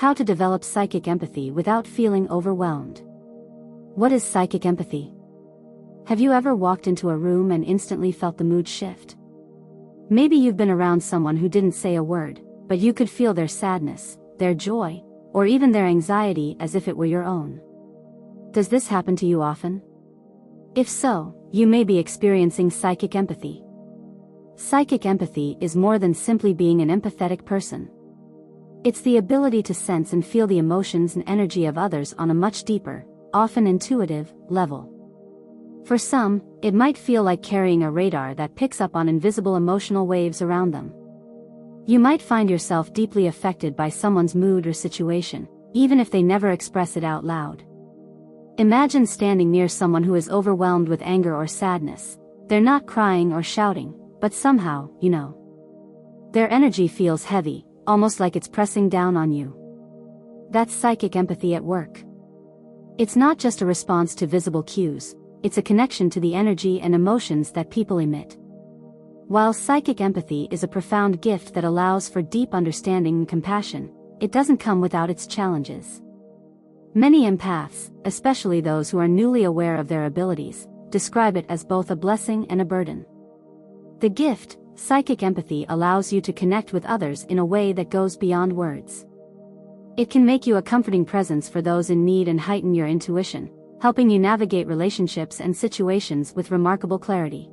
How to develop psychic empathy without feeling overwhelmed. What is psychic empathy? Have you ever walked into a room and instantly felt the mood shift? Maybe you've been around someone who didn't say a word, but you could feel their sadness, their joy, or even their anxiety as if it were your own. Does this happen to you often? If so, you may be experiencing psychic empathy. Psychic empathy is more than simply being an empathetic person. It's the ability to sense and feel the emotions and energy of others on a much deeper, often intuitive, level. For some, it might feel like carrying a radar that picks up on invisible emotional waves around them. You might find yourself deeply affected by someone's mood or situation, even if they never express it out loud. Imagine standing near someone who is overwhelmed with anger or sadness. They're not crying or shouting, but somehow, their energy feels heavy, almost like it's pressing down on you. That's psychic empathy at work. It's not just a response to visible cues, it's a connection to the energy and emotions that people emit. While psychic empathy is a profound gift that allows for deep understanding and compassion, it doesn't come without its challenges. Many empaths, especially those who are newly aware of their abilities, describe it as both a blessing and a burden. The gift, psychic empathy, allows you to connect with others in a way that goes beyond words. It can make you a comforting presence for those in need and heighten your intuition, helping you navigate relationships and situations with remarkable clarity.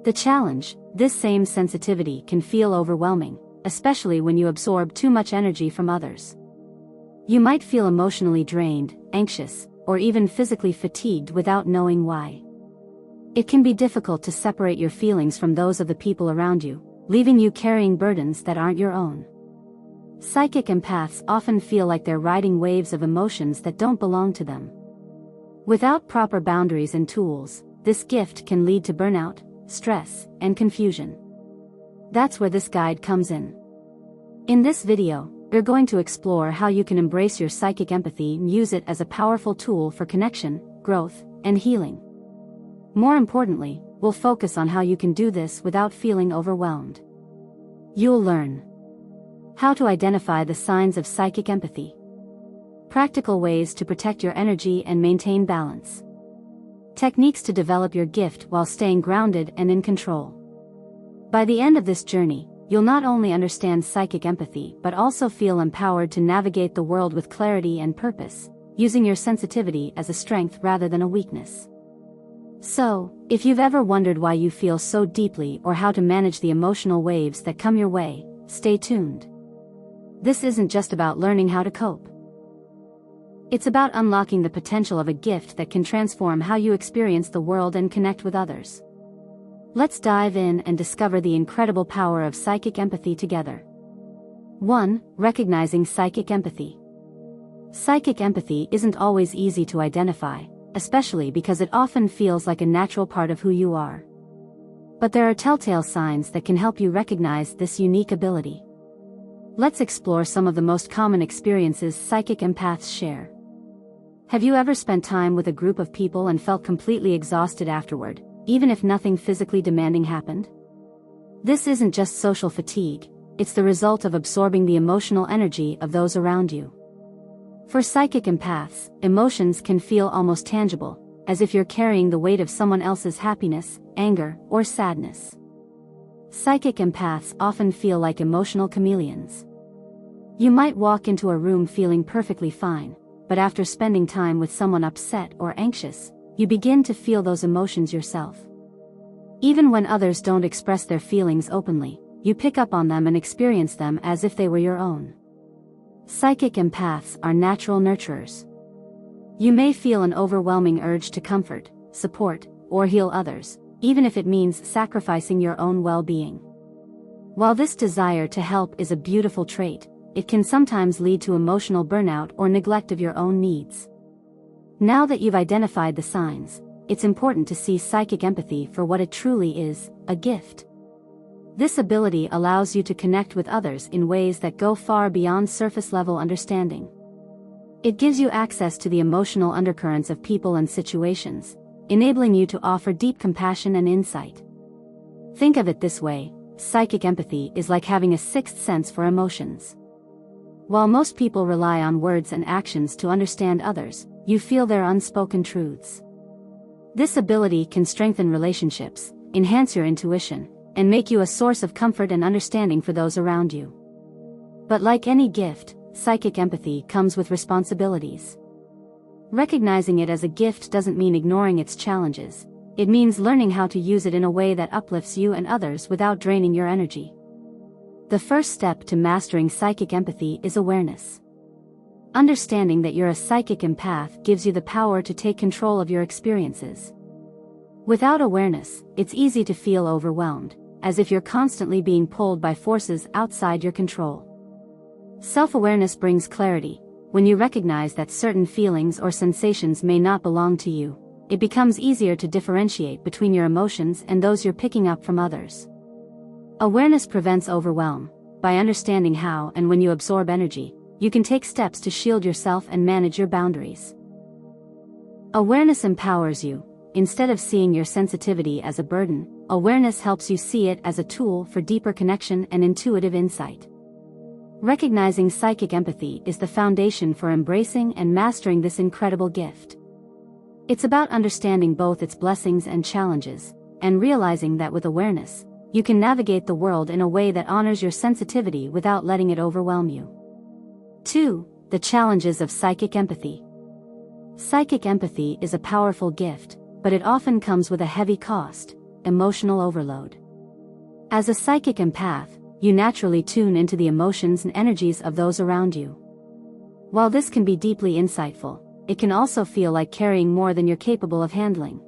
The challenge: this same sensitivity can feel overwhelming, especially when you absorb too much energy from others. You might feel emotionally drained, anxious, or even physically fatigued without knowing why. It can be difficult to separate your feelings from those of the people around you, leaving you carrying burdens that aren't your own. Psychic empaths often feel like they're riding waves of emotions that don't belong to them. Without proper boundaries and tools, this gift can lead to burnout, stress, and confusion. That's where this guide comes in. In this video, we're going to explore how you can embrace your psychic empathy and use it as a powerful tool for connection, growth, and healing. More importantly, we'll focus on how you can do this without feeling overwhelmed. You'll learn how to identify the signs of psychic empathy, practical ways to protect your energy and maintain balance, techniques to develop your gift while staying grounded and in control. By the end of this journey, you'll not only understand psychic empathy but also feel empowered to navigate the world with clarity and purpose, using your sensitivity as a strength rather than a weakness. So, if you've ever wondered why you feel so deeply or how to manage the emotional waves that come your way, stay tuned. This isn't just about learning how to cope. It's about unlocking the potential of a gift that can transform how you experience the world and connect with others. Let's dive in and discover the incredible power of psychic empathy together. 1. Recognizing psychic empathy. Psychic empathy isn't always easy to identify, especially because it often feels like a natural part of who you are. But there are telltale signs that can help you recognize this unique ability. Let's explore some of the most common experiences psychic empaths share. Have you ever spent time with a group of people and felt completely exhausted afterward, even if nothing physically demanding happened? This isn't just social fatigue, it's the result of absorbing the emotional energy of those around you. For psychic empaths, emotions can feel almost tangible, as if you're carrying the weight of someone else's happiness, anger, or sadness. Psychic empaths often feel like emotional chameleons. You might walk into a room feeling perfectly fine, but after spending time with someone upset or anxious, you begin to feel those emotions yourself. Even when others don't express their feelings openly, you pick up on them and experience them as if they were your own. Psychic empaths are natural nurturers. You may feel an overwhelming urge to comfort, support, or heal others, even if it means sacrificing your own well-being. While this desire to help is a beautiful trait, it can sometimes lead to emotional burnout or neglect of your own needs. Now that you've identified the signs, it's important to see psychic empathy for what it truly is, a gift. This ability allows you to connect with others in ways that go far beyond surface-level understanding. It gives you access to the emotional undercurrents of people and situations, enabling you to offer deep compassion and insight. Think of it this way: psychic empathy is like having a sixth sense for emotions. While most people rely on words and actions to understand others, you feel their unspoken truths. This ability can strengthen relationships, enhance your intuition, and make you a source of comfort and understanding for those around you. But like any gift, psychic empathy comes with responsibilities. Recognizing it as a gift doesn't mean ignoring its challenges. It means learning how to use it in a way that uplifts you and others without draining your energy. The first step to mastering psychic empathy is awareness. Understanding that you're a psychic empath gives you the power to take control of your experiences. Without awareness, it's easy to feel overwhelmed, as if you're constantly being pulled by forces outside your control. Self-awareness brings clarity. When you recognize that certain feelings or sensations may not belong to you, it becomes easier to differentiate between your emotions and those you're picking up from others. Awareness prevents overwhelm. By understanding how and when you absorb energy, you can take steps to shield yourself and manage your boundaries. Awareness empowers you. Instead of seeing your sensitivity as a burden, awareness helps you see it as a tool for deeper connection and intuitive insight. Recognizing psychic empathy is the foundation for embracing and mastering this incredible gift. It's about understanding both its blessings and challenges, and realizing that with awareness, you can navigate the world in a way that honors your sensitivity without letting it overwhelm you. 2. The challenges of psychic empathy. Psychic empathy is a powerful gift, but it often comes with a heavy cost: emotional overload. As a psychic empath, you naturally tune into the emotions and energies of those around you. While this can be deeply insightful, it can also feel like carrying more than you're capable of handling.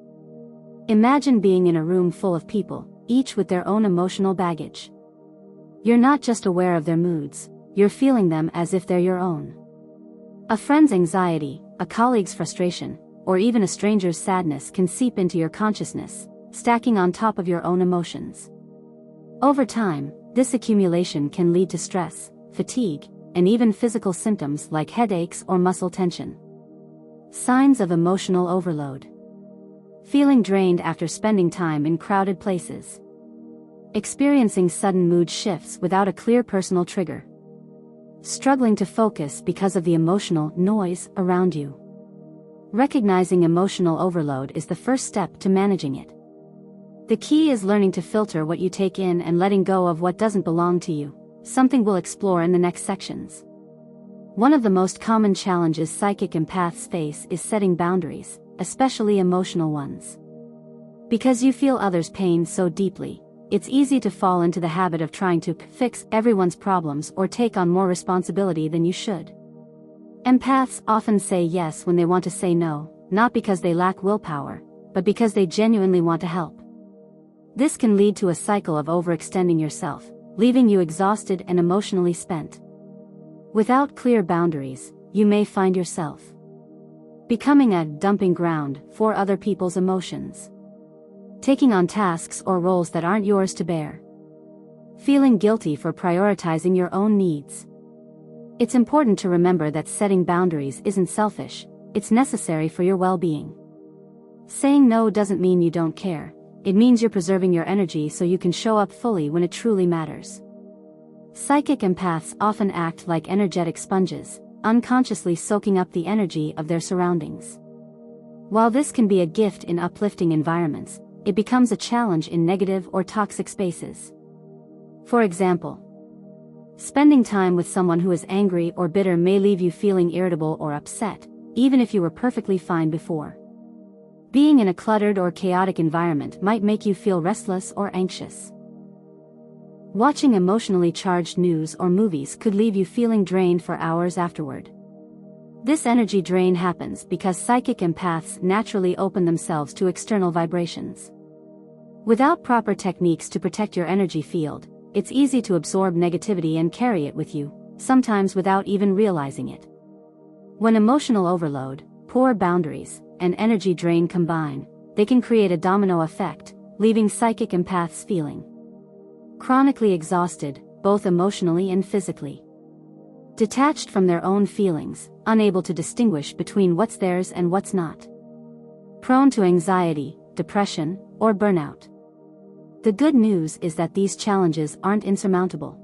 Imagine being in a room full of people, each with their own emotional baggage. You're not just aware of their moods, you're feeling them as if they're your own. A friend's anxiety, a colleague's frustration, or even a stranger's sadness can seep into your consciousness, stacking on top of your own emotions. Over time, this accumulation can lead to stress, fatigue, and even physical symptoms like headaches or muscle tension. Signs of emotional overload. Feeling drained after spending time in crowded places. Experiencing sudden mood shifts without a clear personal trigger. Struggling to focus because of the emotional noise around you. Recognizing emotional overload is the first step to managing it. The key is learning to filter what you take in and letting go of what doesn't belong to you, something we'll explore in the next sections. One of the most common challenges psychic empaths face is setting boundaries, especially emotional ones. Because you feel others' pain so deeply, it's easy to fall into the habit of trying to fix everyone's problems or take on more responsibility than you should. Empaths often say yes when they want to say no, not because they lack willpower, but because they genuinely want to help. This can lead to a cycle of overextending yourself, leaving you exhausted and emotionally spent. Without clear boundaries, you may find yourself becoming a dumping ground for other people's emotions. Taking on tasks or roles that aren't yours to bear. Feeling guilty for prioritizing your own needs. It's important to remember that setting boundaries isn't selfish, it's necessary for your well-being. Saying no doesn't mean you don't care, it means you're preserving your energy so you can show up fully when it truly matters. Psychic empaths often act like energetic sponges, unconsciously soaking up the energy of their surroundings. While this can be a gift in uplifting environments, it becomes a challenge in negative or toxic spaces. For example, spending time with someone who is angry or bitter may leave you feeling irritable or upset, even if you were perfectly fine before. Being in a cluttered or chaotic environment might make you feel restless or anxious. Watching emotionally charged news or movies could leave you feeling drained for hours afterward. This energy drain happens because psychic empaths naturally open themselves to external vibrations. Without proper techniques to protect your energy field, it's easy to absorb negativity and carry it with you, sometimes without even realizing it. When emotional overload, poor boundaries, and energy drain combine, they can create a domino effect, leaving psychic empaths feeling chronically exhausted, both emotionally and physically. Detached from their own feelings, unable to distinguish between what's theirs and what's not. Prone to anxiety, depression, or burnout. The good news is that these challenges aren't insurmountable.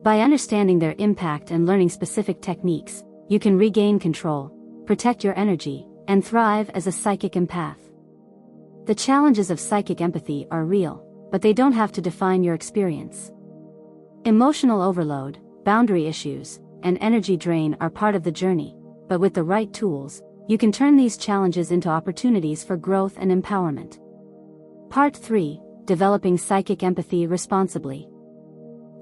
By understanding their impact and learning specific techniques, you can regain control, protect your energy, and thrive as a psychic empath. The challenges of psychic empathy are real, but they don't have to define your experience. Emotional overload, boundary issues, and energy drain are part of the journey, but with the right tools, you can turn these challenges into opportunities for growth and empowerment. Part 3: Developing Psychic Empathy Responsibly.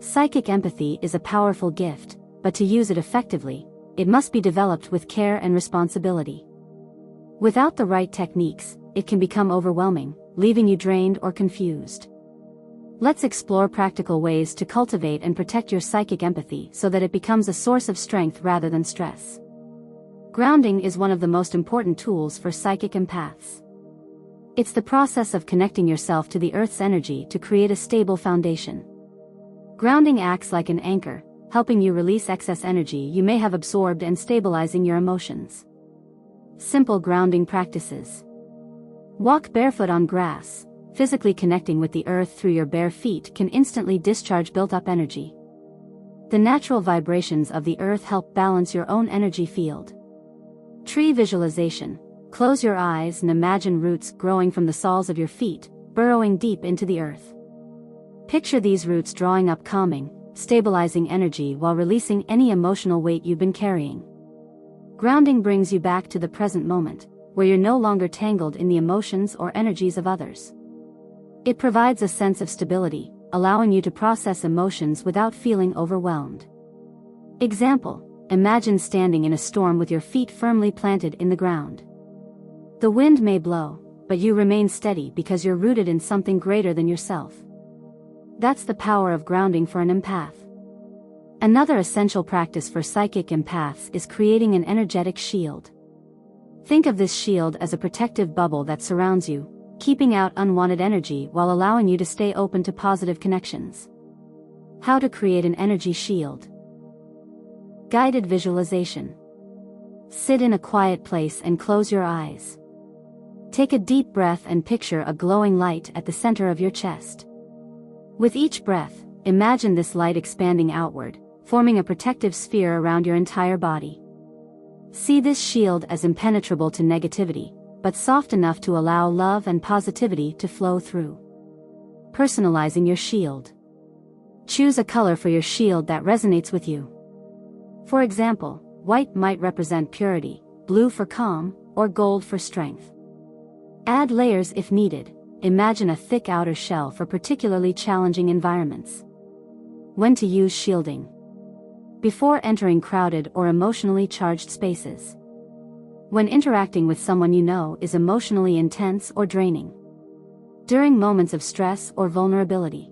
Psychic empathy is a powerful gift, but to use it effectively, it must be developed with care and responsibility. Without the right techniques, it can become overwhelming, leaving you drained or confused. Let's explore practical ways to cultivate and protect your psychic empathy so that it becomes a source of strength rather than stress. Grounding is one of the most important tools for psychic empaths. It's the process of connecting yourself to the Earth's energy to create a stable foundation. Grounding acts like an anchor, helping you release excess energy you may have absorbed and stabilizing your emotions. Simple grounding practices. Walk barefoot on grass. Physically connecting with the earth through your bare feet can instantly discharge built-up energy. The natural vibrations of the earth help balance your own energy field. Tree visualization. Close your eyes and imagine roots growing from the soles of your feet, burrowing deep into the earth. Picture these roots drawing up calming, stabilizing energy while releasing any emotional weight you've been carrying. Grounding brings you back to the present moment, where you're no longer tangled in the emotions or energies of others. It provides a sense of stability, allowing you to process emotions without feeling overwhelmed. Example: imagine standing in a storm with your feet firmly planted in the ground. The wind may blow, but you remain steady because you're rooted in something greater than yourself. That's the power of grounding for an empath. Another essential practice for psychic empaths is creating an energetic shield. Think of this shield as a protective bubble that surrounds you, keeping out unwanted energy while allowing you to stay open to positive connections. How to create an energy shield. Guided visualization. Sit in a quiet place and close your eyes. Take a deep breath and picture a glowing light at the center of your chest. With each breath, imagine this light expanding outward, forming a protective sphere around your entire body. See this shield as impenetrable to negativity, but soft enough to allow love and positivity to flow through. Personalizing your shield. Choose a color for your shield that resonates with you. For example, white might represent purity, blue for calm, or gold for strength. Add layers if needed. Imagine a thick outer shell for particularly challenging environments. When to use shielding. Before entering crowded or emotionally charged spaces. When interacting with someone you know is emotionally intense or draining. During moments of stress or vulnerability.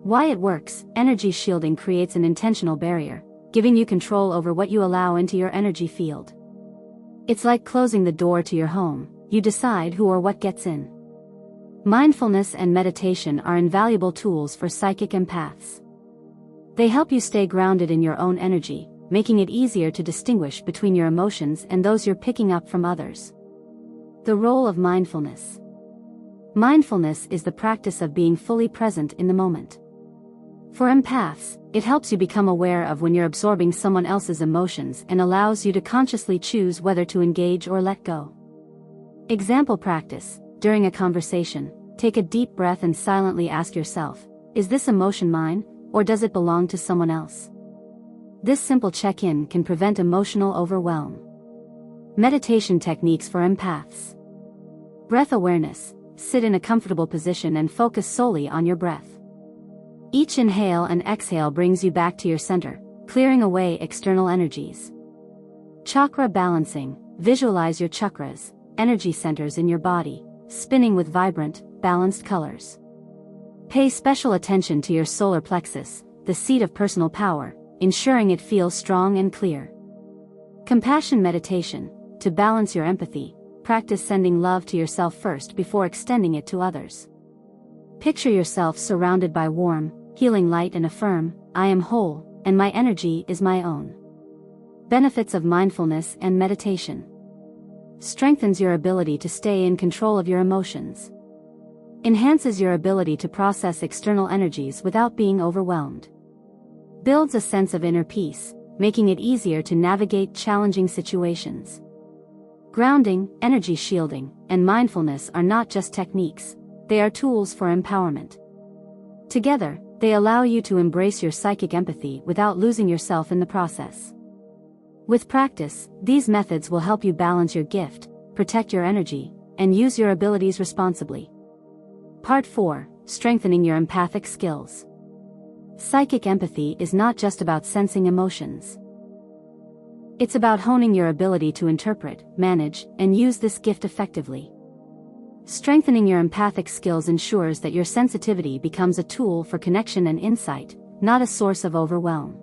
Why it works: energy shielding creates an intentional barrier, giving you control over what you allow into your energy field. It's like closing the door to your home. You decide who or what gets in. Mindfulness and meditation are invaluable tools for psychic empaths. They help you stay grounded in your own energy, making it easier to distinguish between your emotions and those you're picking up from others. The role of mindfulness. Mindfulness is the practice of being fully present in the moment. For empaths, it helps you become aware of when you're absorbing someone else's emotions and allows you to consciously choose whether to engage or let go. Example practice: during a conversation, take a deep breath and silently ask yourself, is this emotion mine, or does it belong to someone else? This simple check-in can prevent emotional overwhelm. Meditation techniques for empaths. Breath awareness. Sit in a comfortable position and focus solely on your breath. Each inhale and exhale brings you back to your center, clearing away external energies. Chakra balancing. Visualize your chakras, energy centers in your body, spinning with vibrant, balanced colors. Pay special attention to your solar plexus, the seat of personal power, ensuring it feels strong and clear. Compassion meditation. To balance your empathy, practice sending love to yourself first before extending it to others. Picture yourself surrounded by warm, healing light and affirm, I am whole, and my energy is my own. Benefits of mindfulness and meditation. Strengthens your ability to stay in control of your emotions. Enhances your ability to process external energies without being overwhelmed. Builds a sense of inner peace, making it easier to navigate challenging situations. Grounding, energy shielding, and mindfulness are not just techniques, they are tools for empowerment. Together, they allow you to embrace your psychic empathy without losing yourself in the process. With practice, these methods will help you balance your gift, protect your energy, and use your abilities responsibly. Part 4: Strengthening your empathic skills. Psychic empathy is not just about sensing emotions. It's about honing your ability to interpret, manage, and use this gift effectively. Strengthening your empathic skills ensures that your sensitivity becomes a tool for connection and insight, not a source of overwhelm.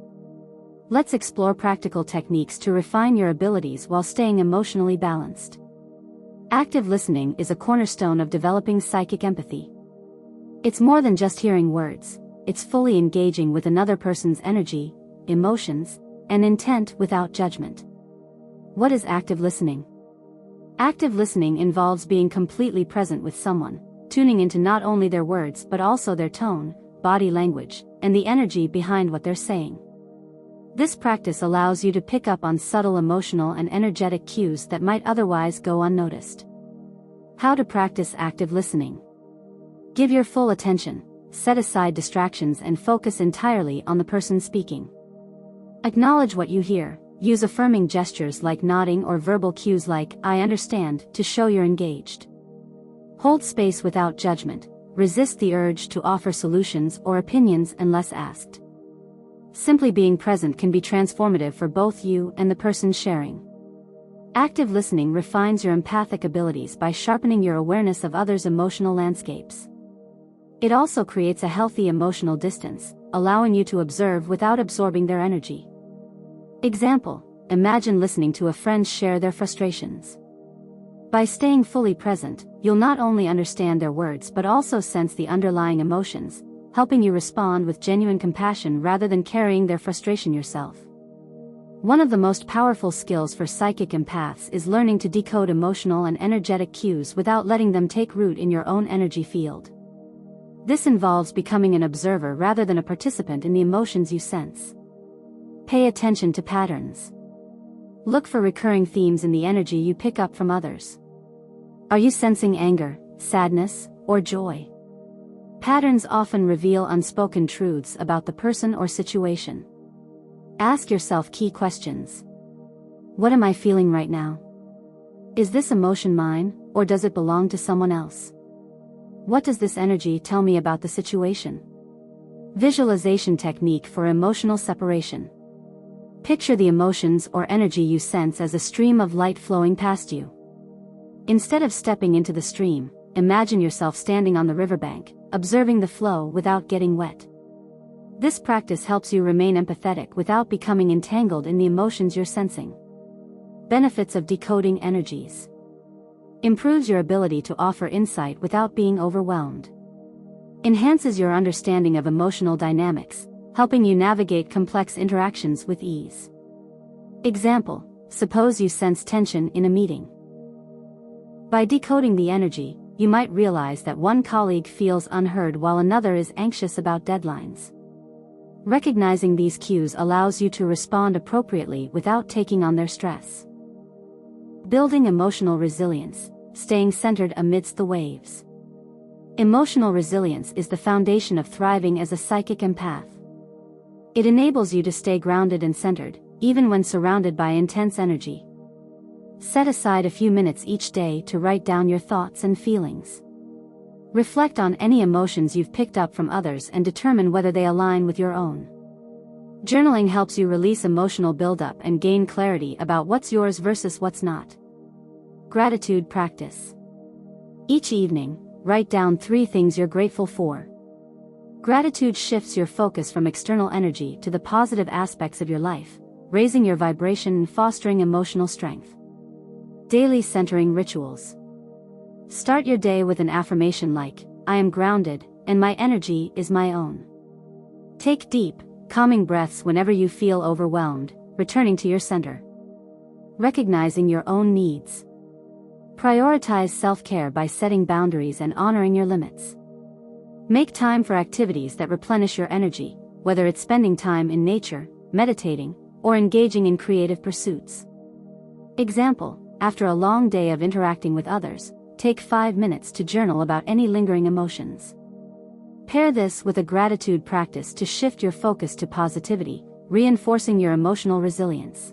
Let's explore practical techniques to refine your abilities while staying emotionally balanced. Active listening is a cornerstone of developing psychic empathy. It's more than just hearing words, it's fully engaging with another person's energy, emotions, and intent without judgment. What is active listening? Active listening involves being completely present with someone, tuning into not only their words but also their tone, body language, and the energy behind what they're saying. This practice allows you to pick up on subtle emotional and energetic cues that might otherwise go unnoticed. How to practice active listening? Give your full attention, set aside distractions and focus entirely on the person speaking. Acknowledge what you hear. Use affirming gestures like nodding or verbal cues like, "I understand," to show you're engaged. Hold space without judgment. Resist the urge to offer solutions or opinions unless asked. Simply being present can be transformative for both you and the person sharing. Active listening refines your empathic abilities by sharpening your awareness of others' emotional landscapes. It also creates a healthy emotional distance, allowing you to observe without absorbing their energy. Example: imagine listening to a friend share their frustrations. By staying fully present, you'll not only understand their words but also sense the underlying emotions, helping you respond with genuine compassion rather than carrying their frustration yourself. One of the most powerful skills for psychic empaths is learning to decode emotional and energetic cues without letting them take root in your own energy field. This involves becoming an observer rather than a participant in the emotions you sense. Pay attention to patterns. Look for recurring themes in the energy you pick up from others. Are you sensing anger, sadness, or joy? Patterns often reveal unspoken truths about the person or situation. Ask yourself key questions. What am I feeling right now? Is this emotion mine, or does it belong to someone else? What does this energy tell me about the situation? Visualization technique for emotional separation. Picture the emotions or energy you sense as a stream of light flowing past you. Instead of stepping into the stream, imagine yourself standing on the riverbank, observing the flow without getting wet. This practice helps you remain empathetic without becoming entangled in the emotions you're sensing. Benefits of decoding energies. Improves your ability to offer insight without being overwhelmed. Enhances your understanding of emotional dynamics, helping you navigate complex interactions with ease. Example: suppose you sense tension in a meeting. By decoding the energy, you might realize that one colleague feels unheard while another is anxious about deadlines. Recognizing these cues allows you to respond appropriately without taking on their stress. Building emotional resilience, staying centered amidst the waves. Emotional resilience is the foundation of thriving as a psychic empath. It enables you to stay grounded and centered, even when surrounded by intense energy. Set aside a few minutes each day to write down your thoughts and feelings. Reflect on any emotions you've picked up from others and determine whether they align with your own. Journaling helps you release emotional buildup and gain clarity about what's yours versus what's not. Gratitude practice. Each evening, write down 3 things you're grateful for. Gratitude shifts your focus from external energy to the positive aspects of your life, raising your vibration and fostering emotional strength. Daily centering rituals. Start your day with an affirmation like, "I am grounded, and my energy is my own." Take deep, calming breaths whenever you feel overwhelmed, returning to your center. Recognizing your own needs. Prioritize self-care by setting boundaries and honoring your limits. Make time for activities that replenish your energy, whether it's spending time in nature, meditating, or engaging in creative pursuits. Example: after a long day of interacting with others, take 5 minutes to journal about any lingering emotions. Pair this with a gratitude practice to shift your focus to positivity, reinforcing your emotional resilience.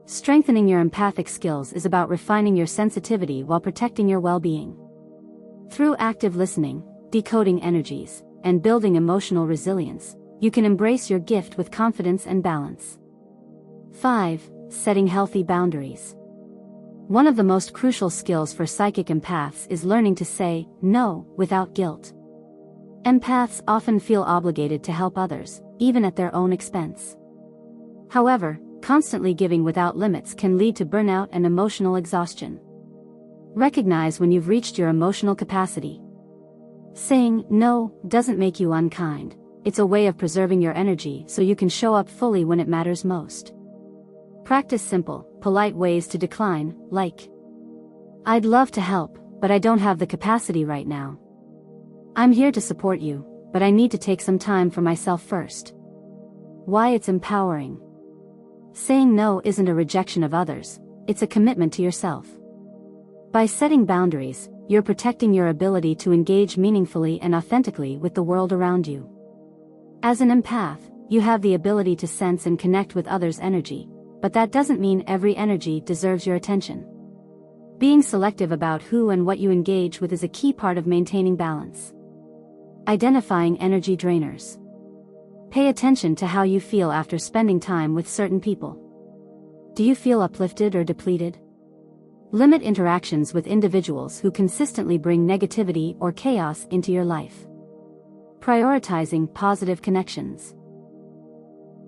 Strengthening your empathic skills is about refining your sensitivity while protecting your well-being. Through active listening, decoding energies, and building emotional resilience, you can embrace your gift with confidence and balance. 5. Setting healthy boundaries. One of the most crucial skills for psychic empaths is learning to say no without guilt. Empaths often feel obligated to help others, even at their own expense. However, constantly giving without limits can lead to burnout and emotional exhaustion. Recognize when you've reached your emotional capacity. Saying no doesn't make you unkind, it's a way of preserving your energy so you can show up fully when it matters most. Practice simple, polite ways to decline, like, "I'd love to help, but I don't have the capacity right now. I'm here to support you, but I need to take some time for myself first." Why it's empowering. Saying no isn't a rejection of others, it's a commitment to yourself. By setting boundaries, you're protecting your ability to engage meaningfully and authentically with the world around you. As an empath, you have the ability to sense and connect with others' energy, but that doesn't mean every energy deserves your attention. Being selective about who and what you engage with is a key part of maintaining balance. Identifying energy drainers. Pay attention to how you feel after spending time with certain people. Do you feel uplifted or depleted? Limit interactions with individuals who consistently bring negativity or chaos into your life. Prioritizing positive connections.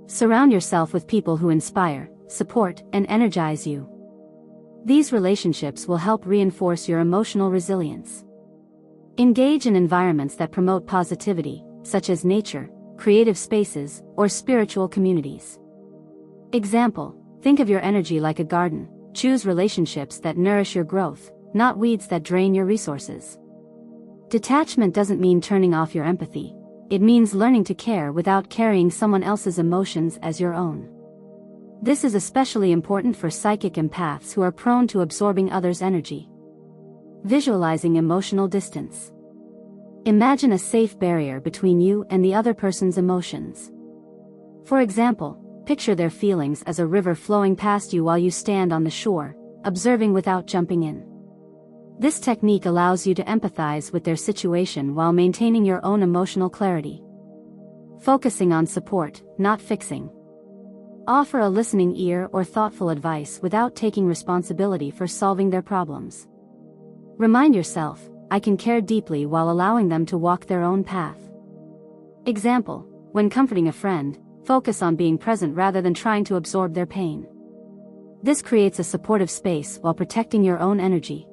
Surround yourself with people who inspire, support, and energize you. These relationships will help reinforce your emotional resilience. Engage in environments that promote positivity, such as nature, creative spaces, or spiritual communities. Example: think of your energy like a garden. Choose relationships that nourish your growth, not weeds that drain your resources. Detachment doesn't mean turning off your empathy. It means learning to care without carrying someone else's emotions as your own. This is especially important for psychic empaths who are prone to absorbing others' energy. Visualizing emotional distance. Imagine a safe barrier between you and the other person's emotions. For example, picture their feelings as a river flowing past you while you stand on the shore, observing without jumping in. This technique allows you to empathize with their situation while maintaining your own emotional clarity. Focusing on support, not fixing. Offer a listening ear or thoughtful advice without taking responsibility for solving their problems. Remind yourself, "I can care deeply," while allowing them to walk their own path. Example: when comforting a friend, focus on being present rather than trying to absorb their pain. This creates a supportive space while protecting your own energy.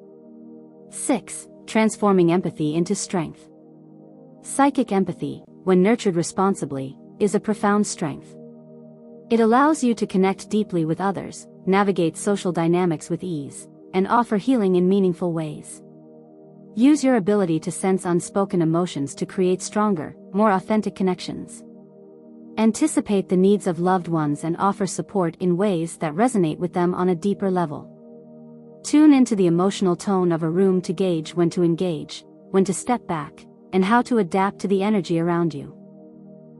6. Transforming empathy into strength. Psychic empathy, when nurtured responsibly, is a profound strength. It allows you to connect deeply with others, navigate social dynamics with ease, and offer healing in meaningful ways. Use your ability to sense unspoken emotions to create stronger, more authentic connections. Anticipate the needs of loved ones and offer support in ways that resonate with them on a deeper level. Tune into the emotional tone of a room to gauge when to engage, when to step back, and how to adapt to the energy around you.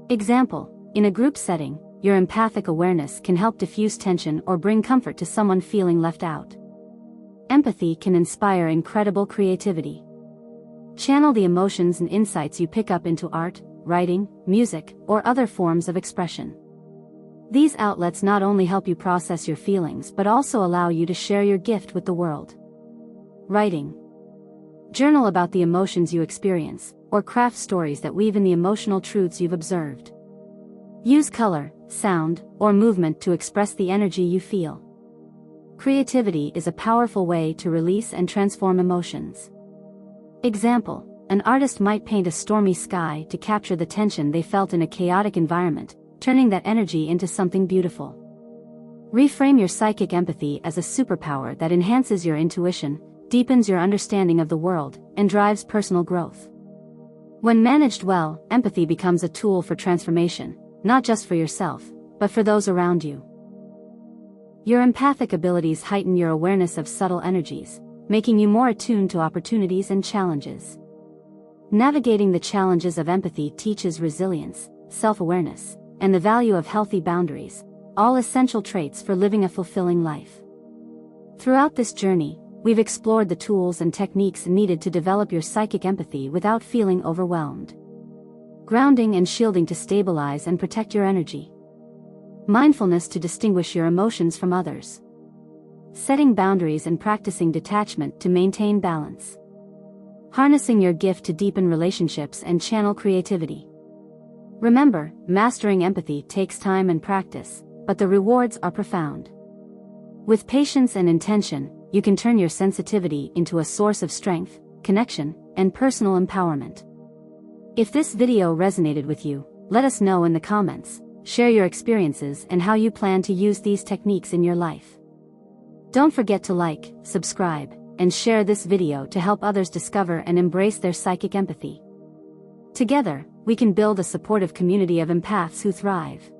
Example: in a group setting, your empathic awareness can help diffuse tension or bring comfort to someone feeling left out. Empathy can inspire incredible creativity. Channel the emotions and insights you pick up into art, writing, music, or other forms of expression. These outlets not only help you process your feelings but also allow you to share your gift with the world. Writing. Journal about the emotions you experience, or craft stories that weave in the emotional truths you've observed. Use color, sound, or movement to express the energy you feel. Creativity is a powerful way to release and transform emotions. Example: an artist might paint a stormy sky to capture the tension they felt in a chaotic environment, turning that energy into something beautiful. Reframe your psychic empathy as a superpower that enhances your intuition, deepens your understanding of the world, and drives personal growth. When managed well, empathy becomes a tool for transformation, not just for yourself, but for those around you. Your empathic abilities heighten your awareness of subtle energies, making you more attuned to opportunities and challenges. Navigating the challenges of empathy teaches resilience, self-awareness, and the value of healthy boundaries, all essential traits for living a fulfilling life. Throughout this journey, we've explored the tools and techniques needed to develop your psychic empathy without feeling overwhelmed. Grounding and shielding to stabilize and protect your energy. Mindfulness to distinguish your emotions from others. Setting boundaries and practicing detachment to maintain balance. Harnessing your gift to deepen relationships and channel creativity. Remember, mastering empathy takes time and practice, but the rewards are profound. With patience and intention, you can turn your sensitivity into a source of strength, connection, and personal empowerment. If this video resonated with you, let us know in the comments, share your experiences and how you plan to use these techniques in your life. Don't forget to like, subscribe, and share this video to help others discover and embrace their psychic empathy. Together, we can build a supportive community of empaths who thrive.